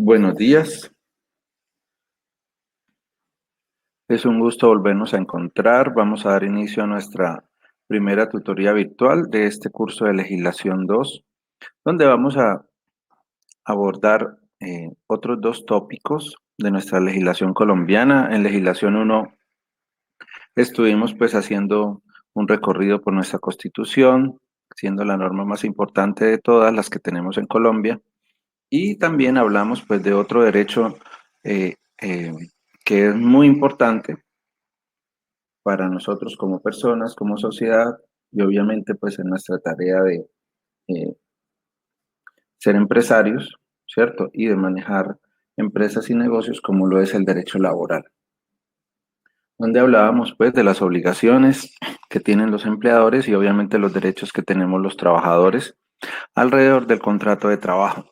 Buenos días, es un gusto volvernos a encontrar. Vamos a dar inicio a nuestra primera tutoría virtual de este curso de Legislación 2, donde vamos a abordar otros dos tópicos de nuestra legislación colombiana. En Legislación 1 estuvimos pues haciendo un recorrido por nuestra Constitución, siendo la norma más importante de todas las que tenemos en Colombia, y también hablamos pues de otro derecho eh, eh, que es muy importante para nosotros como personas, como sociedad, y obviamente pues en nuestra tarea de eh, ser empresarios, ¿cierto? Y de manejar empresas y negocios como lo es el derecho laboral, donde hablábamos pues de las obligaciones que tienen los empleadores y obviamente los derechos que tenemos los trabajadores alrededor del contrato de trabajo.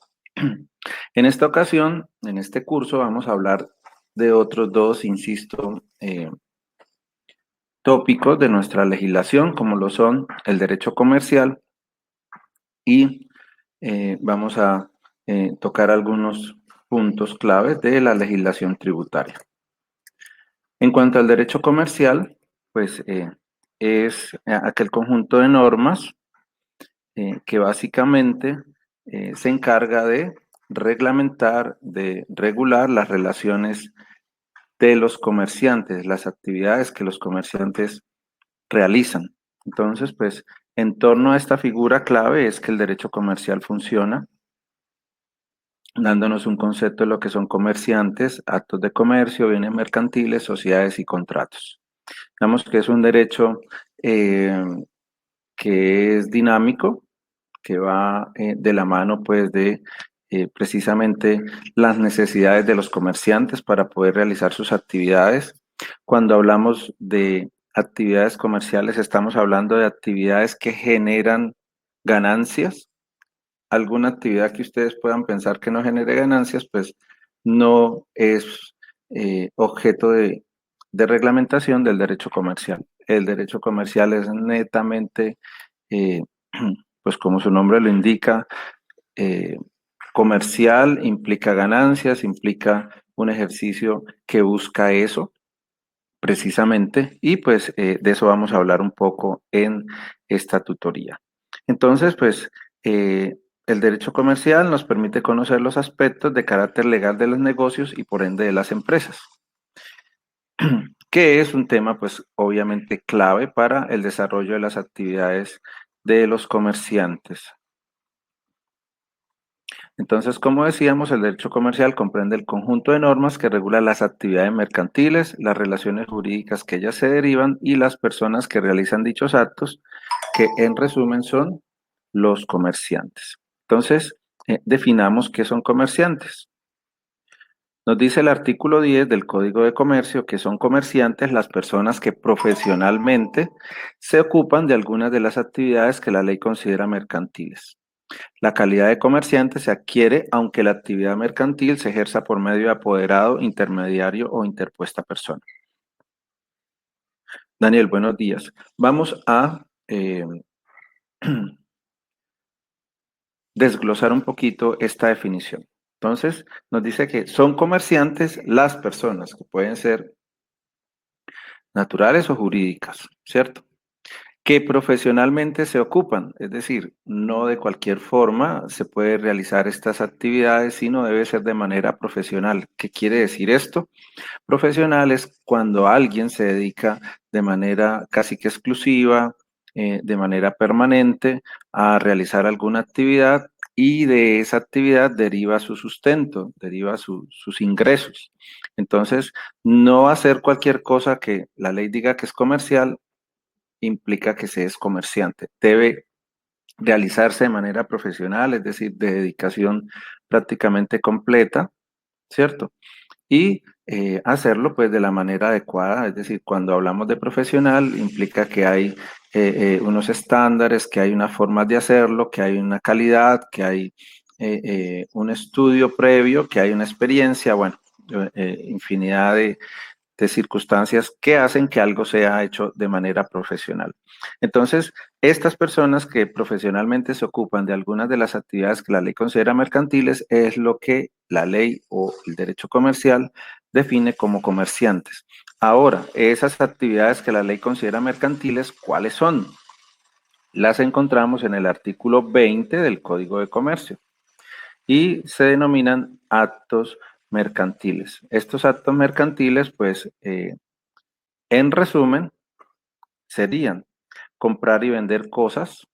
En esta ocasión, en este curso, vamos a hablar de otros dos, insisto, tópicos de nuestra legislación, como lo son el derecho comercial y vamos a tocar algunos puntos claves de la legislación tributaria. En cuanto al derecho comercial, pues es aquel conjunto de normas que básicamente se encarga de reglamentar, de regular las relaciones de los comerciantes, las actividades que los comerciantes realizan. Entonces, pues, en torno a esta figura clave es que el derecho comercial funciona, dándonos un concepto de lo que son comerciantes, actos de comercio, bienes mercantiles, sociedades y contratos. Digamos que es un derecho eh, que es dinámico, que va de la mano pues de precisamente las necesidades de los comerciantes para poder realizar sus actividades. Cuando hablamos de actividades comerciales, estamos hablando de actividades que generan ganancias. Alguna actividad que ustedes puedan pensar que no genere ganancias, pues no es objeto de reglamentación del derecho comercial. El derecho comercial es netamente, eh, pues como su nombre lo indica, eh, comercial, implica ganancias, implica un ejercicio que busca eso precisamente, y pues de eso vamos a hablar un poco en esta tutoría. Entonces, pues el derecho comercial nos permite conocer los aspectos de carácter legal de los negocios y por ende de las empresas, que es un tema pues obviamente clave para el desarrollo de las actividades de los comerciantes. Entonces, como decíamos, el derecho comercial comprende el conjunto de normas que regula las actividades mercantiles, las relaciones jurídicas que ellas se derivan y las personas que realizan dichos actos, que en resumen son los comerciantes. Entonces, definamos qué son comerciantes. Nos dice el artículo 10 del Código de Comercio que son comerciantes las personas que profesionalmente se ocupan de algunas de las actividades que la ley considera mercantiles. La calidad de comerciante se adquiere aunque la actividad mercantil se ejerza por medio de apoderado, intermediario o interpuesta persona. Daniel, buenos días. Vamos a desglosar un poquito esta definición. Entonces, nos dice que son comerciantes las personas que pueden ser naturales o jurídicas, ¿cierto? Que profesionalmente se ocupan, es decir, no de cualquier forma se puede realizar estas actividades, sino debe ser de manera profesional. ¿Qué quiere decir esto? Profesional es cuando alguien se dedica de manera casi que exclusiva, de manera permanente, a realizar alguna actividad y de esa actividad deriva su sustento, deriva sus ingresos. Entonces, no hacer cualquier cosa que la ley diga que es comercial implica que se es comerciante. Debe realizarse de manera profesional, es decir, de dedicación prácticamente completa, ¿cierto? Y hacerlo pues de la manera adecuada, es decir, cuando hablamos de profesional implica que hay unos estándares, que hay una forma de hacerlo, que hay una calidad, que hay un estudio previo, que hay una experiencia, bueno, infinidad de circunstancias que hacen que algo sea hecho de manera profesional. Entonces, Estas personas que profesionalmente se ocupan de algunas de las actividades que la ley considera mercantiles es lo que la ley o el derecho comercial define como comerciantes. Ahora, esas actividades que la ley considera mercantiles, ¿cuáles son? Las encontramos en el artículo 20 del Código de Comercio y se denominan actos mercantiles. Estos actos mercantiles, pues, en resumen, serían comprar y vender cosas,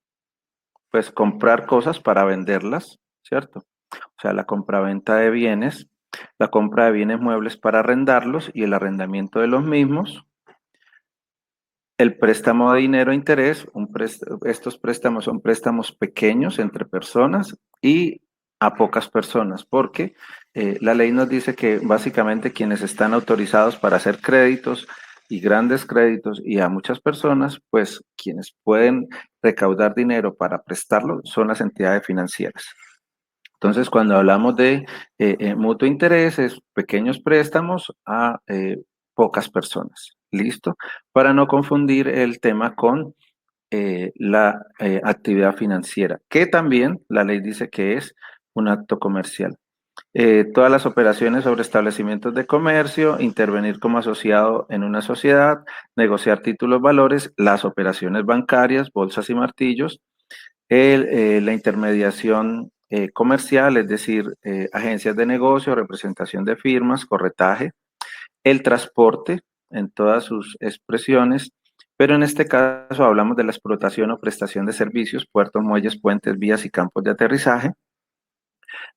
pues comprar cosas para venderlas, ¿cierto? O sea, la compraventa de bienes, la compra de bienes muebles para arrendarlos y el arrendamiento de los mismos, el préstamo de dinero a interés, estos préstamos son préstamos pequeños entre personas y a pocas personas, porque la ley nos dice que básicamente quienes están autorizados para hacer créditos y grandes créditos y a muchas personas, pues quienes pueden recaudar dinero para prestarlo son las entidades financieras. Entonces, cuando hablamos de mutuo interés, es pequeños préstamos a pocas personas. ¿Listo? Para no confundir el tema con la actividad financiera, que también la ley dice que es un acto comercial. Todas las operaciones sobre establecimientos de comercio, intervenir como asociado en una sociedad, negociar títulos valores, las operaciones bancarias, bolsas y martillos, la intermediación comercial, es decir, agencias de negocio, representación de firmas, corretaje, el transporte en todas sus expresiones, pero en este caso hablamos de la explotación o prestación de servicios, puertos, muelles, puentes, vías y campos de aterrizaje,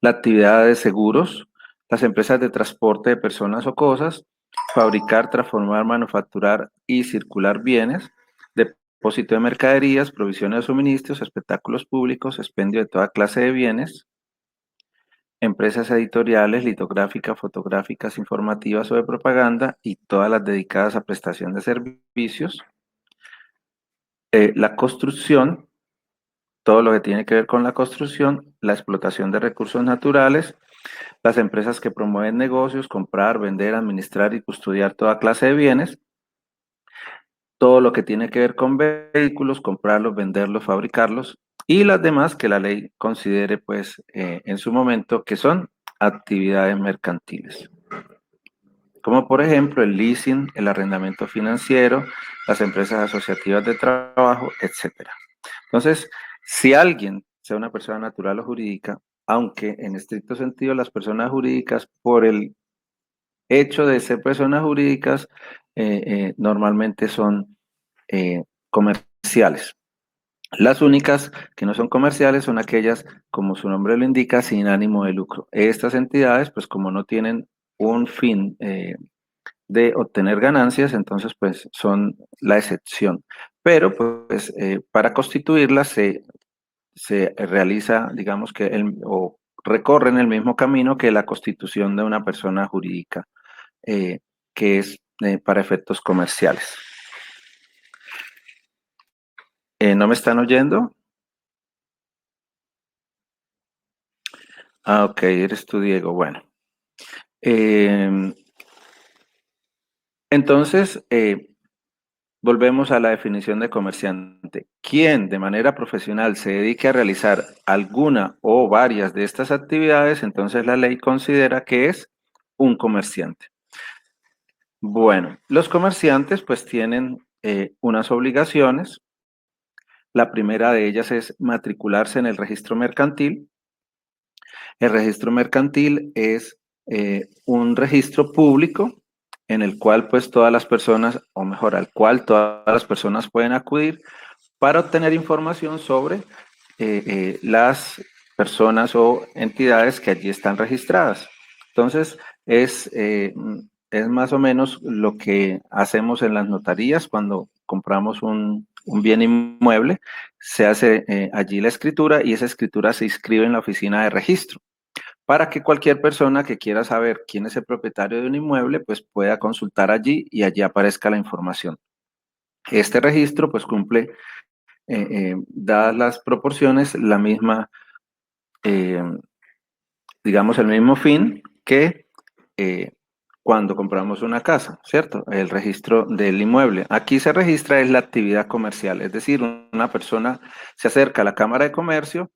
la actividad de seguros, las empresas de transporte de personas o cosas, fabricar, transformar, manufacturar y circular bienes, depósito de mercaderías, provisiones de suministros, espectáculos públicos, expendio de toda clase de bienes, empresas editoriales, litográficas, fotográficas, informativas o de propaganda y todas las dedicadas a prestación de servicios, la construcción, todo lo que tiene que ver con la construcción, la explotación de recursos naturales, las empresas que promueven negocios, comprar, vender, administrar y custodiar toda clase de bienes, todo lo que tiene que ver con vehículos, comprarlos, venderlos, fabricarlos, y las demás que la ley considere, pues, en su momento que son actividades mercantiles, como por ejemplo el leasing, el arrendamiento financiero, las empresas asociativas de trabajo, etcétera. Entonces, si alguien, sea una persona natural o jurídica, aunque en estricto sentido las personas jurídicas, por el hecho de ser personas jurídicas, normalmente son comerciales. Las únicas que no son comerciales son aquellas, como su nombre lo indica, sin ánimo de lucro. Estas entidades, pues como no tienen un fin de obtener ganancias, entonces pues son la excepción. Pero pues para constituirlas se realiza, digamos que, o recorren el mismo camino que la constitución de una persona jurídica, eh, que es para efectos comerciales. ¿No me están oyendo? Ah, ok, eres tú, Diego. Bueno. Eh, entonces, volvemos a la definición de comerciante. Quien de manera profesional se dedique a realizar alguna o varias de estas actividades, entonces la ley considera que es un comerciante. Bueno, los comerciantes pues tienen unas obligaciones. La primera de ellas es matricularse en el registro mercantil. El registro mercantil es un registro público en el cual pues todas las personas, o mejor, al cual todas las personas pueden acudir para obtener información sobre las personas o entidades que allí están registradas. Entonces, es más o menos lo que hacemos en las notarías cuando compramos un bien inmueble, se hace allí la escritura y esa escritura se inscribe en la oficina de registro para que cualquier persona que quiera saber quién es el propietario de un inmueble, pues pueda consultar allí y allí aparezca la información. Este registro pues cumple, dadas las proporciones, la misma, eh, digamos, el mismo fin que cuando compramos una casa, ¿cierto? El registro del inmueble. Aquí se registra es la actividad comercial, es decir, una persona se acerca a la Cámara de Comercio,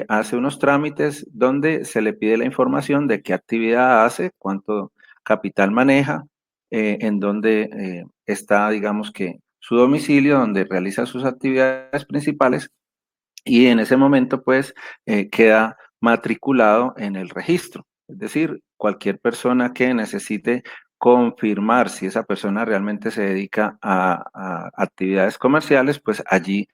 hace unos trámites donde se le pide la información de qué actividad hace, cuánto capital maneja, en dónde está, digamos que, su domicilio, donde realiza sus actividades principales, y en ese momento, pues, queda matriculado en el registro. Es decir, cualquier persona que necesite confirmar si esa persona realmente se dedica a actividades comerciales, pues allí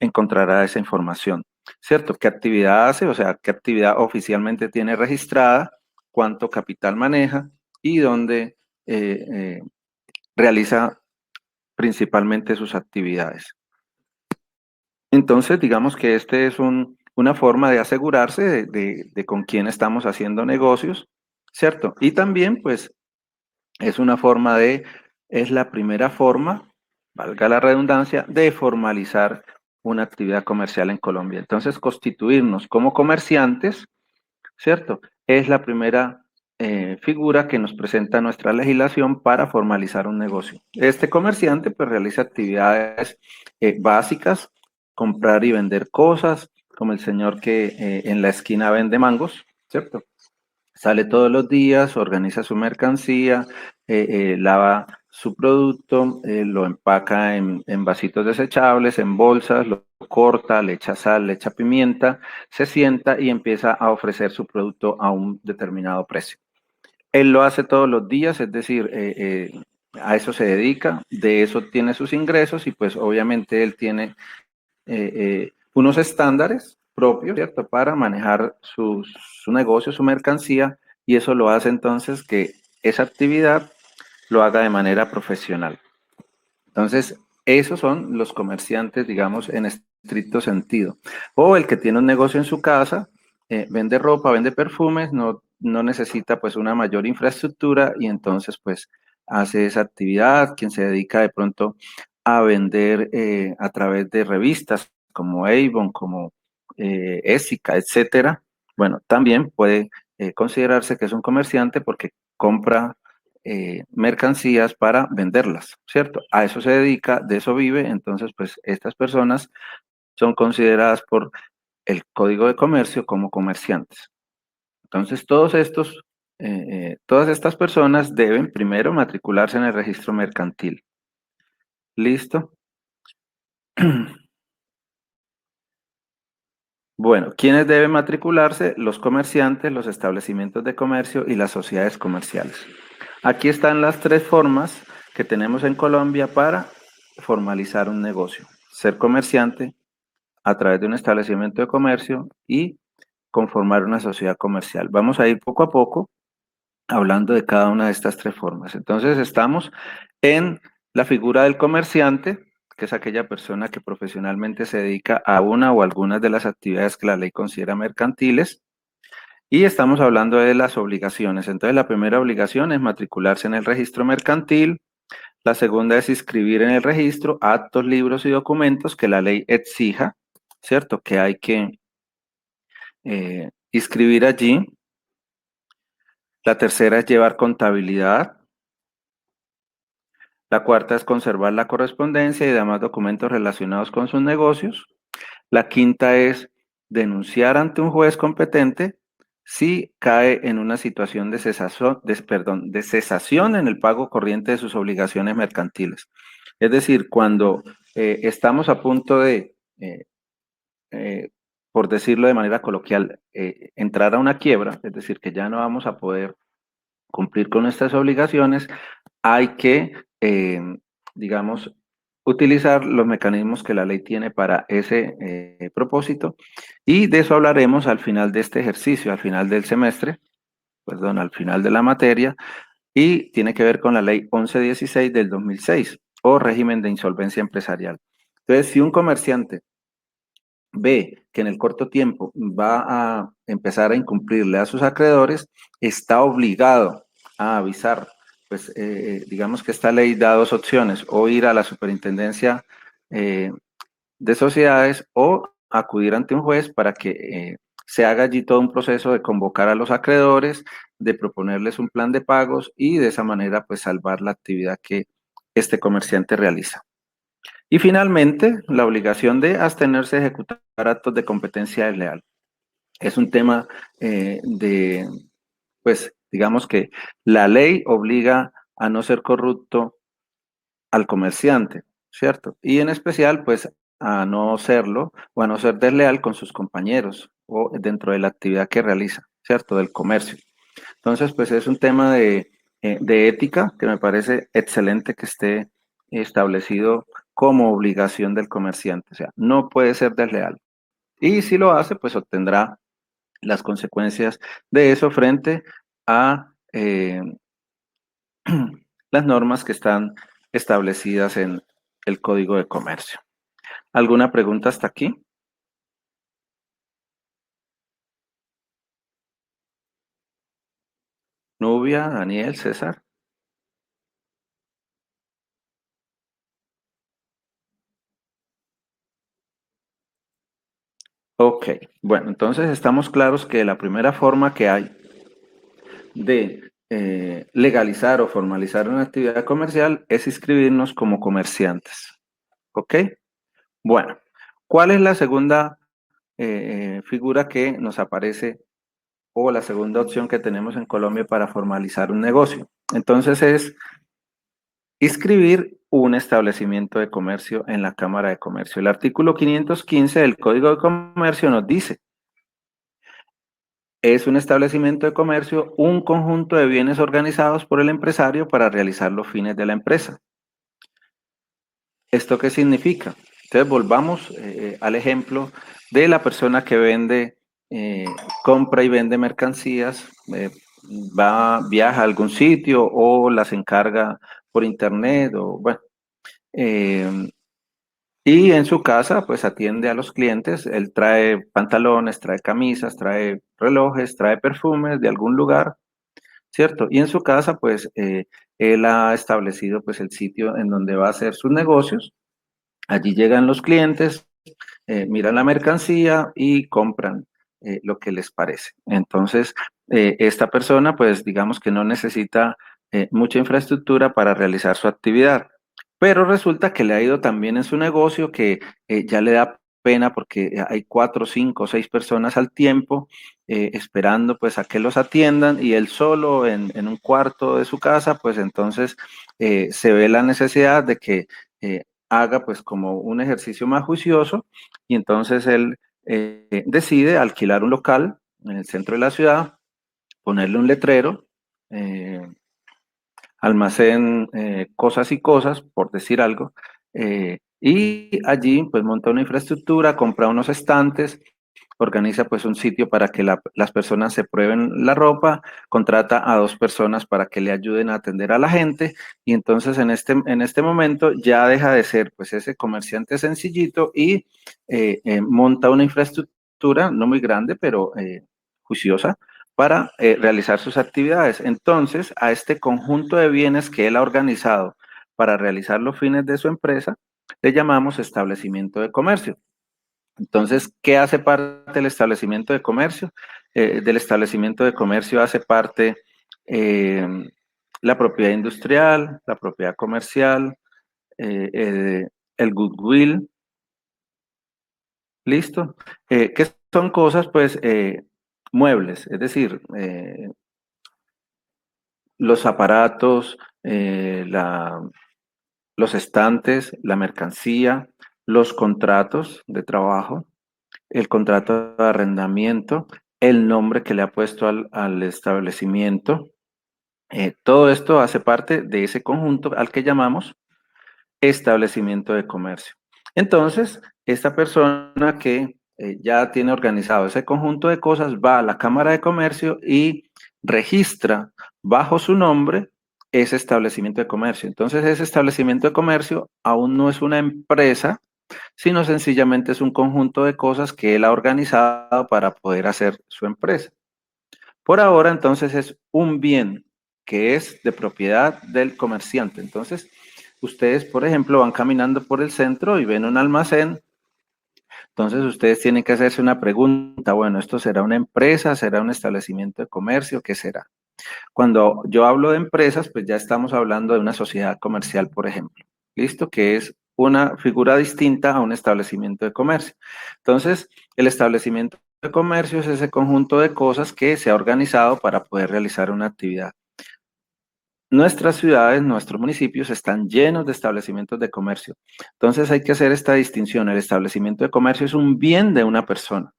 encontrará esa información, ¿cierto? ¿Qué actividad hace? O sea, qué actividad oficialmente tiene registrada, cuánto capital maneja y dónde eh, realiza principalmente sus actividades. Entonces, digamos que este es una forma de asegurarse de con quién estamos haciendo negocios, ¿cierto? Y también, pues, es una forma es la primera forma, valga la redundancia, de formalizar una actividad comercial en Colombia. Entonces, constituirnos como comerciantes, ¿cierto? Es la primera figura que nos presenta nuestra legislación para formalizar un negocio. Este comerciante pues realiza actividades básicas, comprar y vender cosas, como el señor que en la esquina vende mangos, ¿cierto? Sale todos los días, organiza su mercancía, lava su producto, lo empaca en vasitos desechables, en bolsas, lo corta, le echa sal, le echa pimienta, se sienta y empieza a ofrecer su producto a un determinado precio. Él lo hace todos los días, es decir, a eso se dedica, de eso tiene sus ingresos y pues obviamente él tiene unos estándares propios, ¿cierto? Para manejar su negocio, su mercancía, y eso lo hace entonces que esa actividad lo haga de manera profesional. Entonces, esos son los comerciantes, digamos, en estricto sentido. O el que tiene un negocio en su casa, vende ropa, vende perfumes, no necesita pues una mayor infraestructura y entonces pues hace esa actividad. Quien se dedica de pronto a vender a través de revistas como Avon, como Ésica, etcétera, bueno, también puede considerarse que es un comerciante porque compra mercancías para venderlas, ¿cierto? A eso se dedica, de eso vive, entonces pues estas personas son consideradas por el Código de Comercio como comerciantes. Entonces todas estas personas deben primero matricularse en el registro mercantil. ¿Listo? Bueno, ¿quiénes deben matricularse? Los comerciantes, los establecimientos de comercio y las sociedades comerciales. Aquí están las tres formas que tenemos en Colombia para formalizar un negocio. Ser comerciante a través de un establecimiento de comercio y conformar una sociedad comercial. Vamos a ir poco a poco hablando de cada una de estas tres formas. Entonces estamos en la figura del comerciante, que es aquella persona que profesionalmente se dedica a una o algunas de las actividades que la ley considera mercantiles. Y estamos hablando de las obligaciones. Entonces, la primera obligación es matricularse en el registro mercantil. La segunda es inscribir en el registro actos, libros y documentos que la ley exija, ¿cierto? Que hay que inscribir allí. La tercera es llevar contabilidad. La cuarta es conservar la correspondencia y demás documentos relacionados con sus negocios. La quinta es denunciar ante un juez competente si cae en una situación de cesación en el pago corriente de sus obligaciones mercantiles. Es decir, cuando estamos a punto de, eh, por decirlo de manera coloquial, entrar a una quiebra, es decir, que ya no vamos a poder cumplir con nuestras obligaciones, hay que, digamos, utilizar los mecanismos que la ley tiene para ese propósito. Y de eso hablaremos al final de este ejercicio, al final del semestre, perdón, al final de la materia, y tiene que ver con la ley 1116 del 2006 o régimen de insolvencia empresarial. Entonces, si un comerciante ve que en el corto tiempo va a empezar a incumplirle a sus acreedores, está obligado a avisar. Pues digamos que esta ley da dos opciones, o ir a la superintendencia de sociedades o acudir ante un juez para que se haga allí todo un proceso de convocar a los acreedores, de proponerles un plan de pagos y de esa manera pues salvar la actividad que este comerciante realiza. Y finalmente, la obligación de abstenerse de ejecutar actos de competencia desleal. Es un tema pues digamos que la ley obliga a no ser corrupto al comerciante, ¿cierto? Y en especial, pues a no serlo o a no ser desleal con sus compañeros o dentro de la actividad que realiza, ¿cierto? Del comercio. Entonces, pues es un tema de ética que me parece excelente que esté establecido como obligación del comerciante. O sea, no puede ser desleal. Y si lo hace, pues obtendrá las consecuencias de eso frente a las normas que están establecidas en el Código de Comercio. ¿Alguna pregunta hasta aquí? Nubia, Daniel, César. Ok, bueno, entonces estamos claros que la primera forma que hay de legalizar o formalizar una actividad comercial es inscribirnos como comerciantes. ¿Ok? Bueno, ¿cuál es la segunda figura que nos aparece o la segunda opción que tenemos en Colombia para formalizar un negocio? Entonces es inscribir un establecimiento de comercio en la Cámara de Comercio. El artículo 515 del Código de Comercio nos dice, es un establecimiento de comercio un conjunto de bienes organizados por el empresario para realizar los fines de la empresa. ¿Esto qué significa? Entonces volvamos al ejemplo de la persona que vende, compra y vende mercancías, viaja a algún sitio o las encarga por internet o bueno. eh, y en su casa, pues atiende a los clientes. Él trae pantalones, trae camisas, trae relojes, trae perfumes de algún lugar, ¿cierto? Y en su casa, pues él ha establecido pues el sitio en donde va a hacer sus negocios. Allí llegan los clientes, miran la mercancía y compran lo que les parece. Entonces, esta persona, pues digamos que no necesita mucha infraestructura para realizar su actividad, pero resulta que le ha ido también en su negocio que ya le da pena porque hay 4, 5, 6 personas al tiempo esperando pues a que los atiendan y él solo en un cuarto de su casa, pues entonces se ve la necesidad de que haga pues como un ejercicio más juicioso y entonces él decide alquilar un local en el centro de la ciudad, ponerle un letrero, eh, almacén cosas y cosas, por decir algo, y allí pues monta una infraestructura, compra unos estantes, organiza pues un sitio para que las personas se prueben la ropa, contrata a 2 personas para que le ayuden a atender a la gente y entonces en este momento ya deja de ser pues ese comerciante sencillito y monta una infraestructura no muy grande pero juiciosa para realizar sus actividades. Entonces a este conjunto de bienes que él ha organizado para realizar los fines de su empresa le llamamos establecimiento de comercio. Entonces, ¿qué hace parte del establecimiento de comercio? Del establecimiento de comercio hace parte eh, la propiedad industrial, la propiedad comercial, el goodwill, ¿listo? Que son cosas, pues, muebles, es decir, los aparatos, los estantes, la mercancía, los contratos de trabajo, el contrato de arrendamiento, el nombre que le ha puesto al establecimiento. Todo esto hace parte de ese conjunto al que llamamos establecimiento de comercio. Entonces, esta persona que ya tiene organizado ese conjunto de cosas va a la Cámara de Comercio y registra bajo su nombre ese establecimiento de comercio. Entonces, ese establecimiento de comercio aún no es una empresa, sino sencillamente es un conjunto de cosas que él ha organizado para poder hacer su empresa. Por ahora, entonces, es un bien que es de propiedad del comerciante. Entonces, ustedes, por ejemplo, van caminando por el centro y ven un almacén. Entonces, ustedes tienen que hacerse una pregunta. Bueno, ¿esto será una empresa? ¿Será un establecimiento de comercio? ¿Qué será? Cuando yo hablo de empresas, pues ya estamos hablando de una sociedad comercial, por ejemplo. ¿Listo? Que es una figura distinta a un establecimiento de comercio. Entonces, el establecimiento de comercio es ese conjunto de cosas que se ha organizado para poder realizar una actividad. Nuestras ciudades, nuestros municipios están llenos de establecimientos de comercio. Entonces hay que hacer esta distinción. El establecimiento de comercio es un bien de una persona.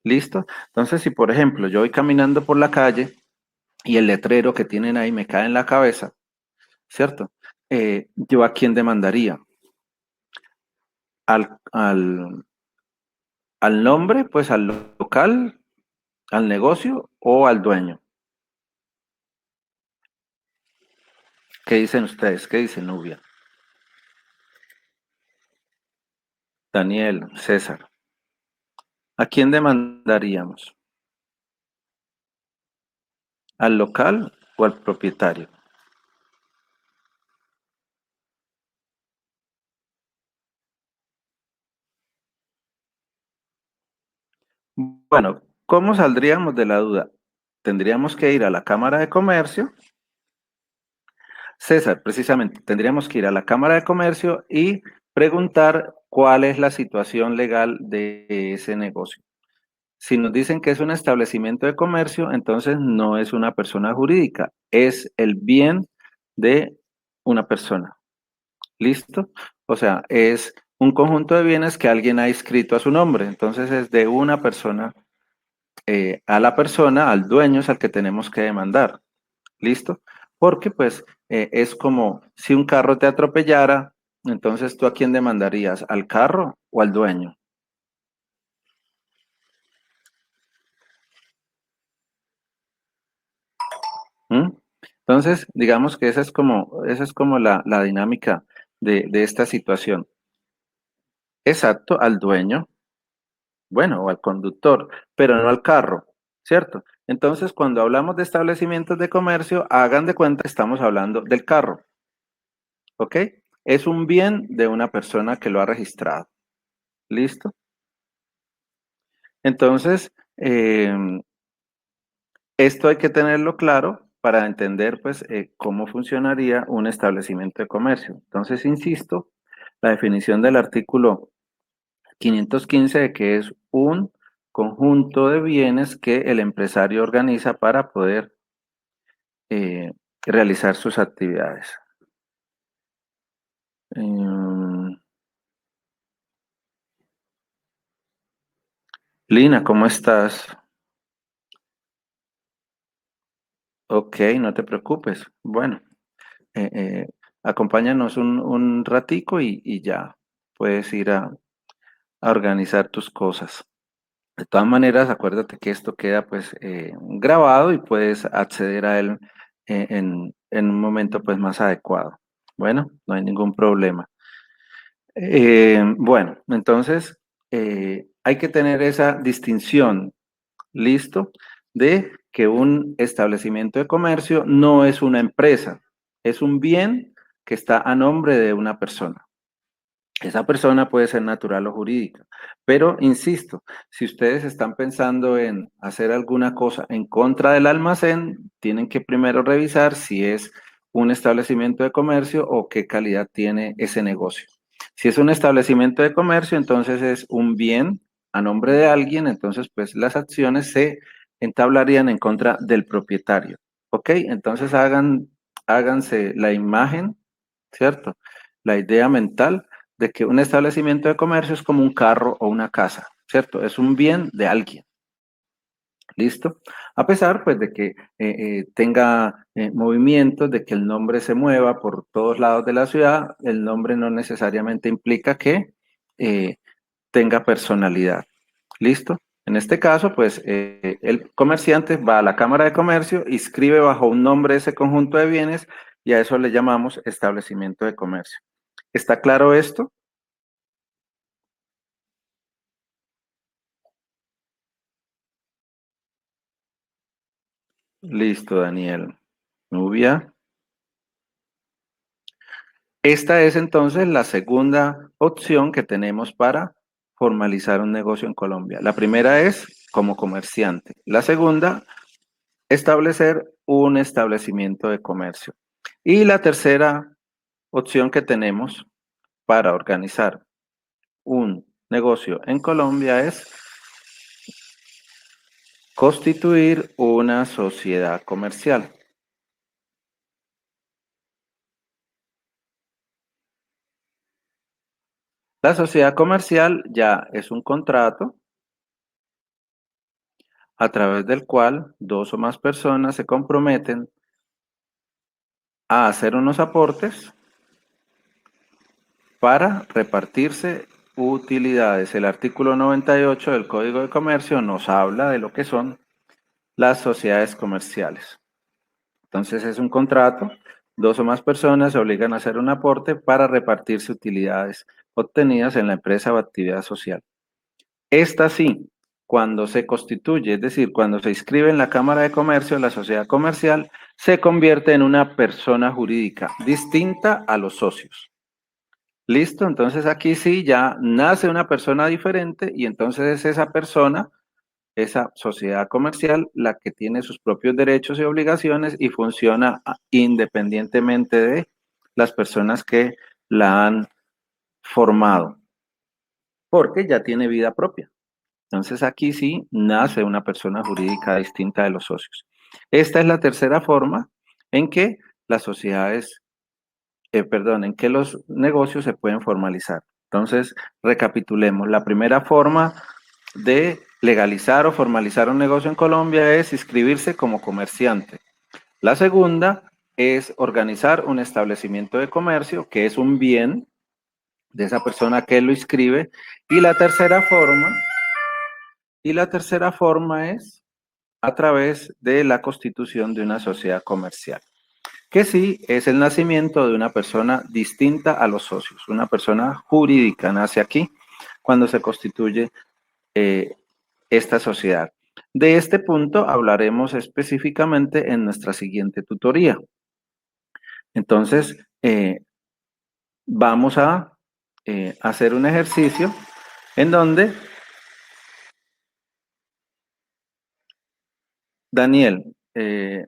¿Listo? Entonces, si por ejemplo yo voy caminando por la calle y el letrero que tienen ahí me cae en la cabeza, ¿cierto? ¿Yo a quién demandaría? ¿Al nombre, pues al local, al negocio o al dueño? ¿Qué dicen ustedes? ¿Qué dice Nubia? Daniel, César. ¿A quién demandaríamos? ¿Al local o al propietario? Bueno, ¿cómo saldríamos de la duda? Tendríamos que ir a la Cámara de Comercio. César, precisamente, tendríamos que ir a la Cámara de Comercio y preguntar cuál es la situación legal de ese negocio. Si nos dicen que es un establecimiento de comercio, entonces no es una persona jurídica, es el bien de una persona. ¿Listo? O sea, es un conjunto de bienes que alguien ha inscrito a su nombre. Entonces es de una persona a la persona, al dueño es al que tenemos que demandar. ¿Listo? Porque pues es como si un carro te atropellara, entonces tú a quién demandarías, ¿al carro o al dueño? ¿Mm? Entonces, digamos que esa es como la dinámica de esta situación. Exacto, al dueño, bueno, o al conductor, pero no al carro, ¿cierto? Entonces, cuando hablamos de establecimientos de comercio, hagan de cuenta que estamos hablando del carro, ¿ok? Es un bien de una persona que lo ha registrado, ¿listo? Entonces, esto hay que tenerlo claro para entender, pues, cómo funcionaría un establecimiento de comercio. Entonces, insisto, la definición del artículo 515 de que es un conjunto de bienes que el empresario organiza para poder eh, realizar sus actividades. Em, Lina, ¿cómo estás? Ok, no te preocupes. Bueno, eh, eh, acompáñanos un ratico y ya puedes ir a organizar tus cosas. De todas maneras, acuérdate que esto queda pues grabado y puedes acceder a él en un momento pues más adecuado. Bueno, no hay ningún problema. Bueno, entonces hay que tener esa distinción, ¿listo? De que un establecimiento de comercio no es una empresa, es un bien que está a nombre de una persona. Esa persona puede ser natural o jurídica, pero insisto, si ustedes están pensando en hacer alguna cosa en contra del almacén, tienen que primero revisar si es un establecimiento de comercio o qué calidad tiene ese negocio. Si es un establecimiento de comercio, entonces es un bien a nombre de alguien, entonces pues las acciones se entablarían en contra del propietario. ¿Ok? Entonces háganse la imagen, ¿cierto? La idea mental de que un establecimiento de comercio es como un carro o una casa, ¿cierto? Es un bien de alguien. ¿Listo? A pesar, pues, de que tenga movimientos, de que el nombre se mueva por todos lados de la ciudad, el nombre no necesariamente implica que eh, tenga personalidad. ¿Listo? En este caso, pues, el comerciante va a la Cámara de Comercio, inscribe bajo un nombre ese conjunto de bienes y a eso le llamamos establecimiento de comercio. ¿Está claro esto? Listo, Daniel. Nubia. Esta es entonces la segunda opción que tenemos para formalizar un negocio en Colombia. La primera es como comerciante. La segunda, establecer un establecimiento de comercio. Y la tercera opción que tenemos para organizar un negocio en Colombia es constituir una sociedad comercial. La sociedad comercial ya es un contrato a través del cual dos o más personas se comprometen a hacer unos aportes para repartirse utilidades. El artículo 98 del Código de Comercio nos habla de lo que son las sociedades comerciales. Entonces es un contrato, dos o más personas se obligan a hacer un aporte para repartirse utilidades obtenidas en la empresa o actividad social. Esta sí, cuando se constituye, es decir, cuando se inscribe en la Cámara de Comercio, la sociedad comercial se convierte en una persona jurídica distinta a los socios. ¿Listo? Entonces aquí sí ya nace una persona diferente y entonces es esa persona, esa sociedad comercial, la que tiene sus propios derechos y obligaciones y funciona independientemente de las personas que la han formado, porque ya tiene vida propia. Entonces aquí sí nace una persona jurídica distinta de los socios. Esta es la tercera forma en que las sociedades, en que los negocios se pueden formalizar. Entonces, recapitulemos. La primera forma de legalizar o formalizar un negocio en Colombia es inscribirse como comerciante. La segunda es organizar un establecimiento de comercio, que es un bien de esa persona que lo inscribe. Y la tercera forma es a través de la constitución de una sociedad comercial, que sí es el nacimiento de una persona distinta a los socios, una persona jurídica nace aquí cuando se constituye esta sociedad. De este punto hablaremos específicamente en nuestra siguiente tutoría. Entonces, vamos a hacer un ejercicio en donde, Daniel,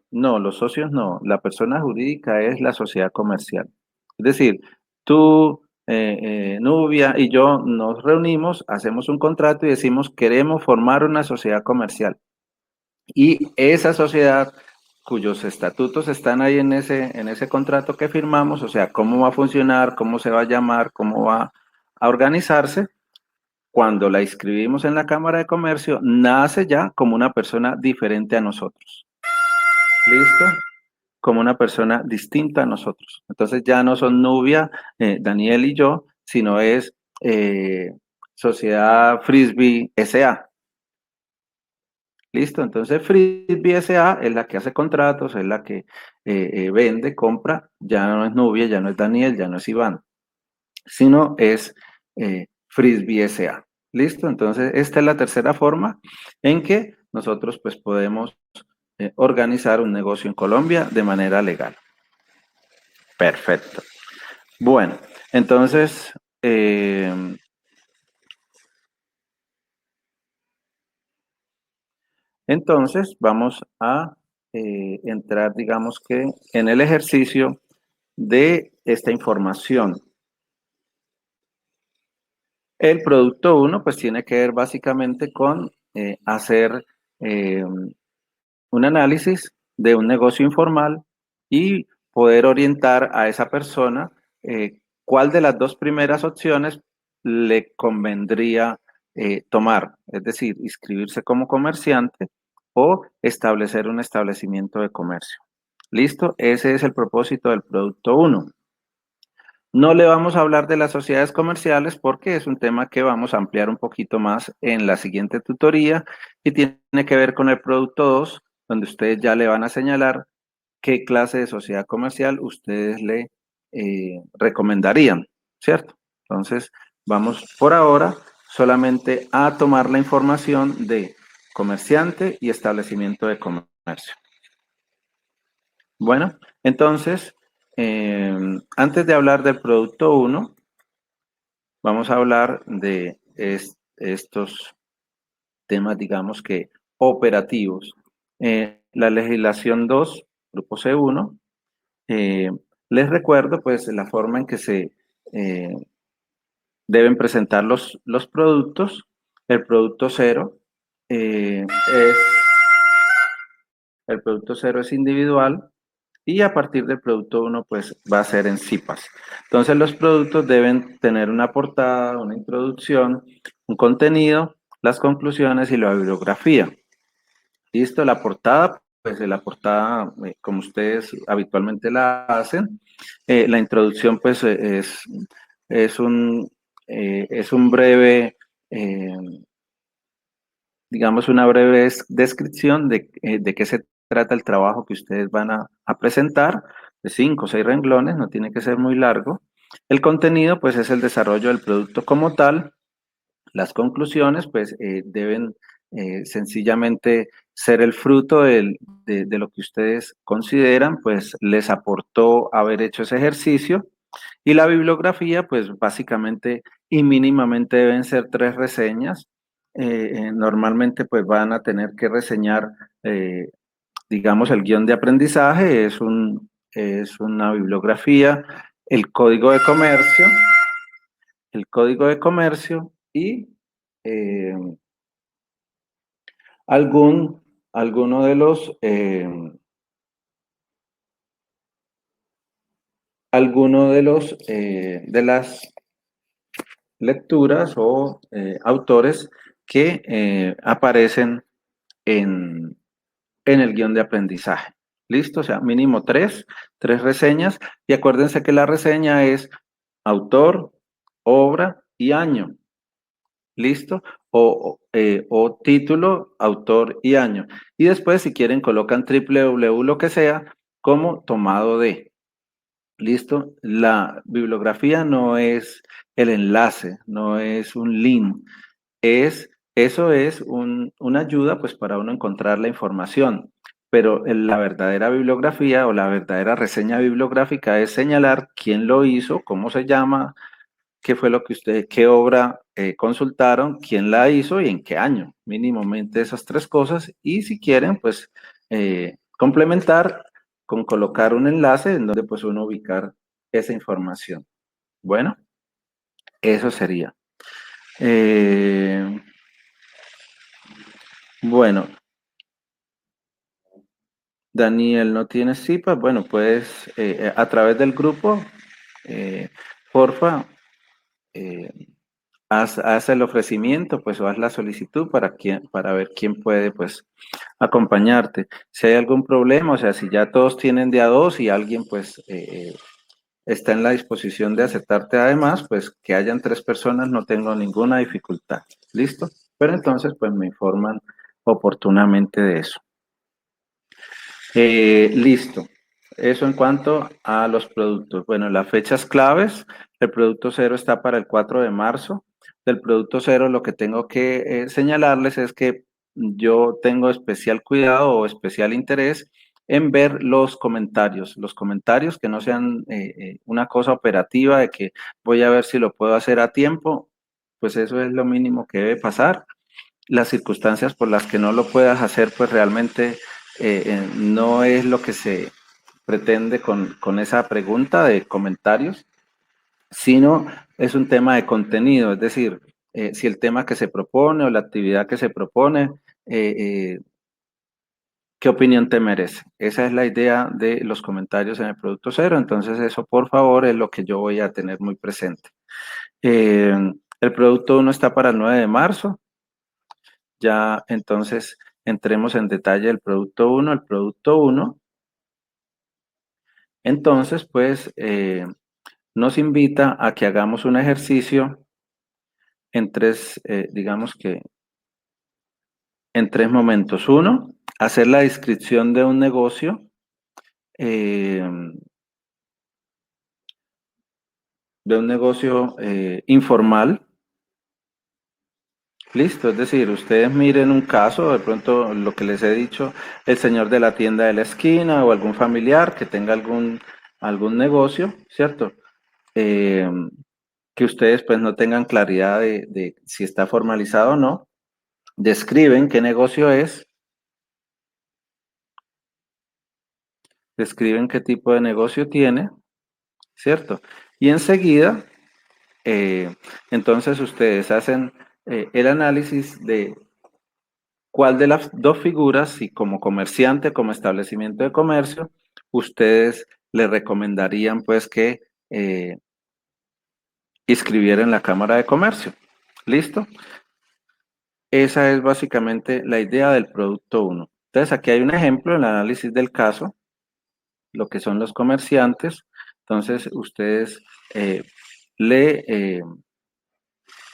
no, los socios no, la persona jurídica es la sociedad comercial. Es decir, tú, Nubia y yo nos reunimos, hacemos un contrato y decimos queremos formar una sociedad comercial. Y esa sociedad cuyos estatutos están ahí en ese contrato que firmamos, o sea, cómo va a funcionar, cómo se va a llamar, cómo va a organizarse, cuando la inscribimos en la Cámara de Comercio, nace ya como una persona diferente a nosotros. ¿Listo? Como una persona distinta a nosotros. Entonces ya no son Nubia, Daniel y yo, sino es Sociedad Frisbee SA. ¿Listo? Entonces Frisbee SA es la que hace contratos, es la que vende, compra, ya no es Nubia, ya no es Daniel, ya no es Iván, sino es Frisbee SA. ¿Listo? Entonces esta es la tercera forma en que nosotros pues podemos organizar un negocio en Colombia de manera legal. Perfecto. Bueno, entonces, vamos a entrar, digamos que, en el ejercicio de esta información. El producto 1, pues tiene que ver básicamente con hacer un análisis de un negocio informal y poder orientar a esa persona cuál de las dos primeras opciones le convendría tomar, es decir, inscribirse como comerciante o establecer un establecimiento de comercio. ¿Listo? Ese es el propósito del producto 1. No le vamos a hablar de las sociedades comerciales porque es un tema que vamos a ampliar un poquito más en la siguiente tutoría y tiene que ver con el producto 2, donde ustedes ya le van a señalar qué clase de sociedad comercial ustedes le recomendarían, ¿cierto? Entonces, vamos por ahora solamente a tomar la información de comerciante y establecimiento de comercio. Bueno, entonces, antes de hablar del producto 1, vamos a hablar de estos temas, digamos que operativos. La legislación 2 grupo C1. Les recuerdo pues la forma en que se deben presentar los productos. El producto cero es el producto cero es individual y a partir del producto uno pues va a ser en CIPAS. Entonces los productos deben tener una portada, una introducción, un contenido, las conclusiones y la bibliografía. Listo, la portada, pues la portada como ustedes habitualmente la hacen. La introducción pues es un breve digamos, una breve descripción de qué se trata el trabajo que ustedes van a presentar, de 5 o 6 renglones, no tiene que ser muy largo. El contenido, pues, es el desarrollo del producto como tal. Las conclusiones, pues, deben sencillamente ser el fruto de lo que ustedes consideran, pues, les aportó haber hecho ese ejercicio. Y la bibliografía, pues básicamente y mínimamente deben ser 3 reseñas. Normalmente pues van a tener que reseñar, eh, digamos, el guión de aprendizaje, es una bibliografía, el código de comercio, el código de comercio y eh, algún, alguno alguno de las lecturas o autores que aparecen en, en el guión de aprendizaje. ¿Listo? O sea, mínimo tres reseñas. Y acuérdense que la reseña es autor, obra y año. ¿Listo? O título, autor y año. Y después, si quieren, colocan www, lo que sea, como tomado de. ¿Listo? La bibliografía no es el enlace, no es un link, eso es una ayuda pues para uno encontrar la información, pero la verdadera bibliografía o la verdadera reseña bibliográfica es señalar quién lo hizo, cómo se llama, qué fue lo que ustedes, qué obra consultaron, quién la hizo y en qué año, mínimamente esas 3 cosas, y si quieren pues complementar con colocar un enlace en donde pues uno ubicar esa información. Bueno, eso sería. Bueno, Daniel, ¿no tienes CIPA? Bueno, pues a través del grupo, eh, porfa, eh, haz el ofrecimiento, pues o haz la solicitud para ver quién puede, pues, acompañarte. Si hay algún problema, o sea, si ya todos tienen de a dos y alguien, pues, está en la disposición de aceptarte además, pues que hayan 3 personas no tengo ninguna dificultad. ¿Listo? Pero entonces, pues me informan oportunamente de eso. Listo. Eso en cuanto a los productos. Bueno, las fechas claves, el producto cero está para el 4 de marzo. Del producto cero lo que tengo que señalarles es que yo tengo especial cuidado o especial interés en ver los comentarios que no sean una cosa operativa de que voy a ver si lo puedo hacer a tiempo, pues eso es lo mínimo que debe pasar. Las circunstancias por las que no lo puedas hacer, pues realmente no es lo que se pretende con esa pregunta de comentarios, sino es un tema de contenido, es decir, si el tema que se propone o la actividad que se propone, eh, eh, ¿qué opinión te merece? Esa es la idea de los comentarios en el producto cero, entonces eso por favor es lo que yo voy a tener muy presente. Eh, el producto 1 está para el 9 de marzo, ya entonces entremos en detalle del producto 1. El producto 1, entonces, pues nos invita a que hagamos un ejercicio en digamos que en 3 momentos. Uno, hacer la descripción eh, de un negocio informal. Listo, es decir, ustedes miren un caso, de pronto lo que les he dicho, el señor de la tienda de la esquina o algún familiar que tenga algún negocio, ¿cierto? Eh, que ustedes pues no tengan claridad de si está formalizado o no, describen qué negocio es, describen qué tipo de negocio tiene, ¿cierto? Y enseguida, entonces ustedes hacen el análisis de cuál de las dos figuras, si como comerciante, como establecimiento de comercio, ustedes le recomendarían pues que inscribiera en la Cámara de Comercio. ¿Listo? Esa es básicamente la idea del producto 1. Entonces, aquí hay un ejemplo, el análisis del caso, lo que son los comerciantes. Entonces, ustedes le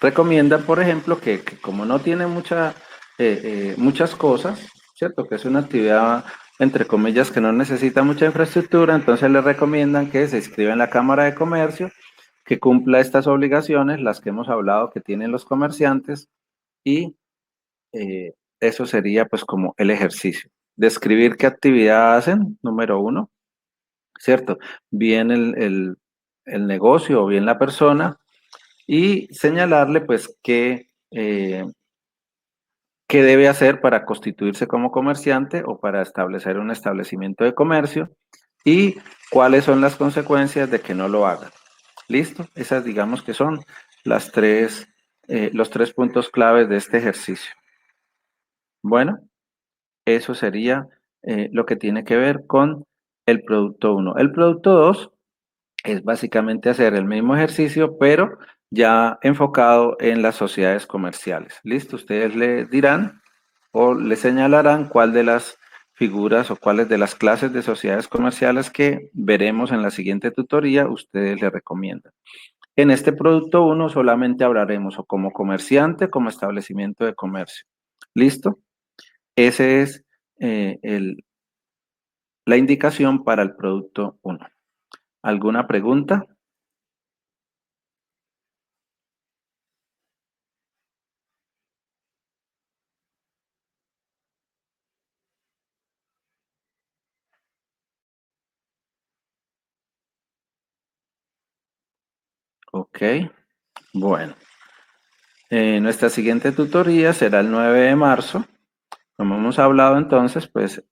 recomiendan, por ejemplo, que como no tiene muchas cosas, ¿cierto? Que es una actividad, entre comillas, que no necesita mucha infraestructura, entonces le recomiendan que se inscriba en la Cámara de Comercio, que cumpla estas obligaciones, las que hemos hablado que tienen los comerciantes, y eso sería pues como el ejercicio. Describir qué actividad hacen, número uno, ¿cierto? Bien el negocio o bien la persona, y señalarle pues qué debe hacer para constituirse como comerciante o para establecer un establecimiento de comercio y cuáles son las consecuencias de que no lo haga. ¿Listo? Esas digamos que son los tres puntos claves de este ejercicio. Bueno, eso sería lo que tiene que ver con el producto 1. El producto 2 es básicamente hacer el mismo ejercicio, pero ya enfocado en las sociedades comerciales. ¿Listo? Ustedes le dirán o le señalarán cuál de las figuras o cuáles de las clases de sociedades comerciales que veremos en la siguiente tutoría ustedes le recomiendan. En este producto 1 solamente hablaremos o como comerciante, como establecimiento de comercio. ¿Listo? Ese es la indicación para el producto 1. ¿Alguna pregunta? Ok, bueno. Nuestra siguiente tutoría será el 9 de marzo. Como hemos hablado entonces, pues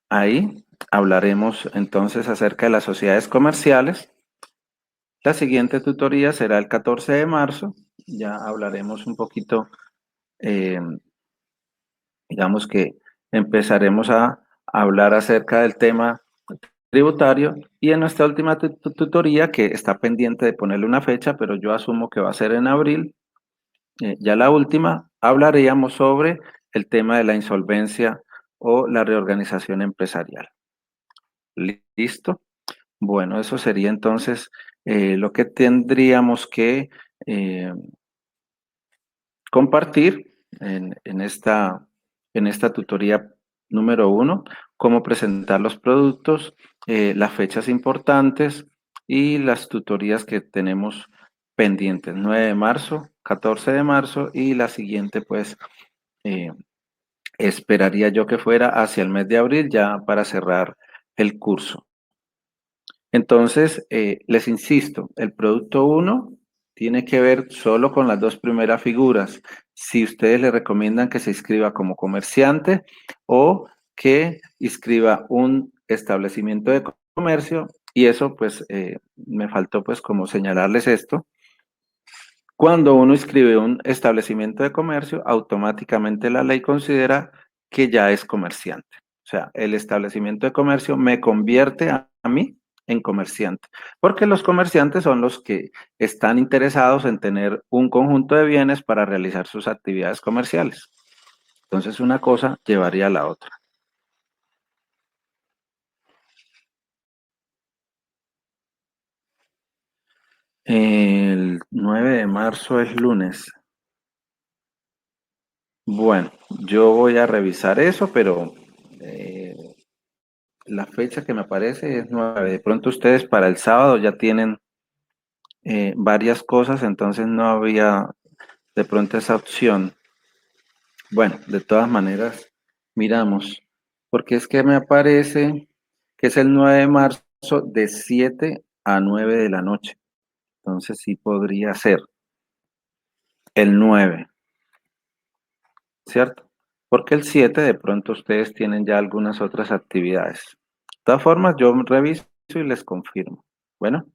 ahí hablaremos entonces acerca de las sociedades comerciales. La siguiente tutoría será el 14 de marzo. Ya hablaremos un poquito, eh, digamos que empezaremos a hablar acerca del tema tributario y en nuestra última tutoría, que está pendiente de ponerle una fecha, pero yo asumo que va a ser en abril, ya la última, hablaríamos sobre el tema de la insolvencia o la reorganización empresarial. ¿Listo? Bueno, eso sería entonces lo que tendríamos que eh, compartir en esta tutoría número 1, cómo presentar los productos, las fechas importantes y las tutorías que tenemos pendientes, 9 de marzo, 14 de marzo y la siguiente pues eh, esperaría yo que fuera hacia el mes de abril ya para cerrar el curso. Entonces, les insisto, el producto 1 tiene que ver solo con las dos primeras figuras. Si ustedes le recomiendan que se inscriba como comerciante o que inscriba un establecimiento de comercio, y eso pues me faltó pues como señalarles esto. Cuando uno inscribe un establecimiento de comercio, automáticamente la ley considera que ya es comerciante. O sea, el establecimiento de comercio me convierte a mí en comerciante, porque los comerciantes son los que están interesados en tener un conjunto de bienes para realizar sus actividades comerciales. Entonces, una cosa llevaría a la otra. El 9 de marzo es lunes. Bueno, yo voy a revisar eso, pero eh, la fecha que me aparece es 9. De pronto ustedes para el sábado ya tienen varias cosas, entonces no había de pronto esa opción. Bueno, de todas maneras, miramos, porque es que me aparece que es el 9 de marzo de 7 a 9 de la noche. Entonces sí podría ser el 9, ¿cierto? Porque el 7 de pronto ustedes tienen ya algunas otras actividades. todas formas, yo reviso y les confirmo. Bueno,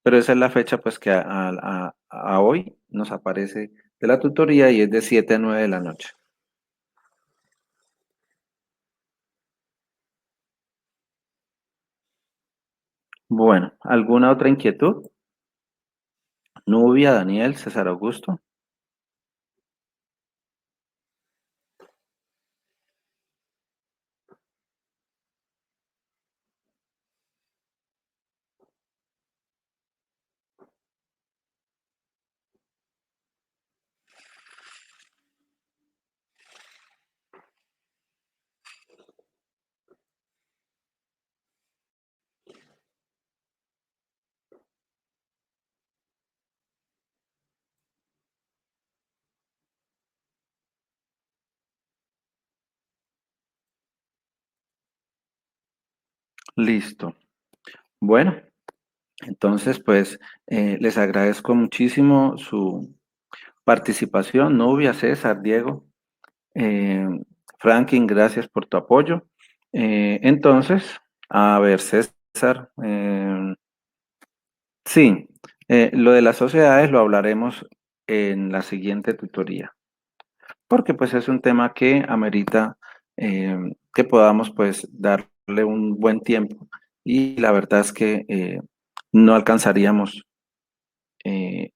pero esa es la fecha pues que a hoy nos aparece de la tutoría y es de 7 a 9 de la noche. Bueno, ¿alguna otra inquietud? Nubia, Daniel, César Augusto. Listo. Bueno, entonces pues les agradezco muchísimo su participación, Nubia, César, Diego. Eh, Franklin, gracias por tu apoyo. Entonces, a ver, César, sí, lo de las sociedades lo hablaremos en la siguiente tutoría, porque pues es un tema que amerita que podamos pues darle un buen tiempo y la verdad es que no alcanzaríamos eh,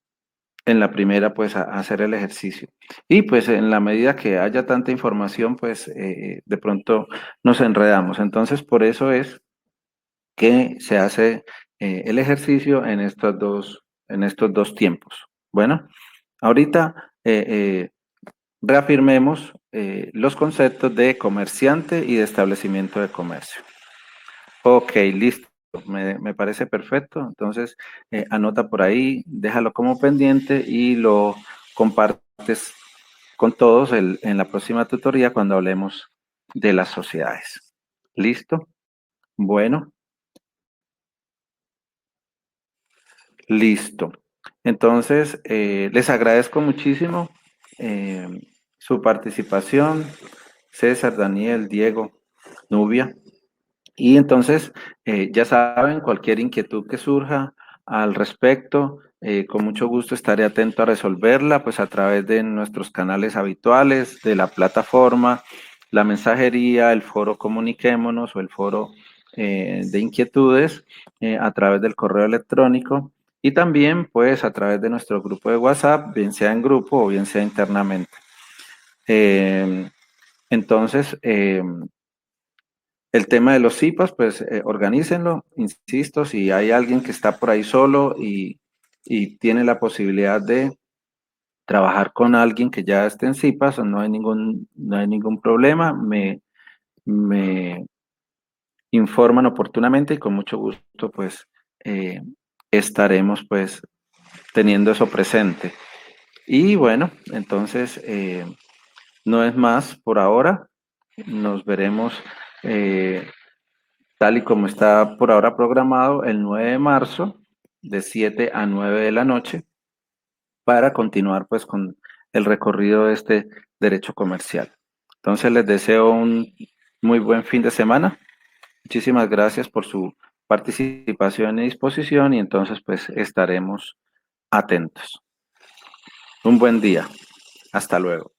en la primera pues a hacer el ejercicio. Y pues en la medida que haya tanta información pues de pronto nos enredamos. Entonces por eso es que se hace el ejercicio en estos dos tiempos. Bueno, ahorita reafirmemos los conceptos de comerciante y de establecimiento de comercio. Ok, listo. Me parece perfecto. Entonces, anota por ahí, déjalo como pendiente y lo compartes con todos en la próxima tutoría cuando hablemos de las sociedades. ¿Listo? Bueno, listo. Entonces, les agradezco muchísimo eh, su participación. César, Daniel, Diego, Nubia. Y entonces, ya saben, cualquier inquietud que surja al respecto, con mucho gusto estaré atento a resolverla, pues a través de nuestros canales habituales, de la plataforma, la mensajería, el foro Comuniquémonos o el foro de inquietudes, a través del correo electrónico y también pues a través de nuestro grupo de WhatsApp, bien sea en grupo o bien sea internamente. Eh, entonces, el tema de los CIPAS, pues organícenlo, insisto, si hay alguien que está por ahí solo y tiene la posibilidad de trabajar con alguien que ya esté en CIPAS, no hay ningún problema, me informan oportunamente y con mucho gusto pues eh, estaremos pues teniendo eso presente. Y bueno, entonces no es más por ahora, nos veremos tal y como está por ahora programado, el 9 de marzo, de 7 a 9 de la noche, para continuar pues con el recorrido de este derecho comercial. Entonces les deseo un muy buen fin de semana. Muchísimas gracias por su participación y disposición y entonces pues estaremos atentos. Un buen día. Hasta luego.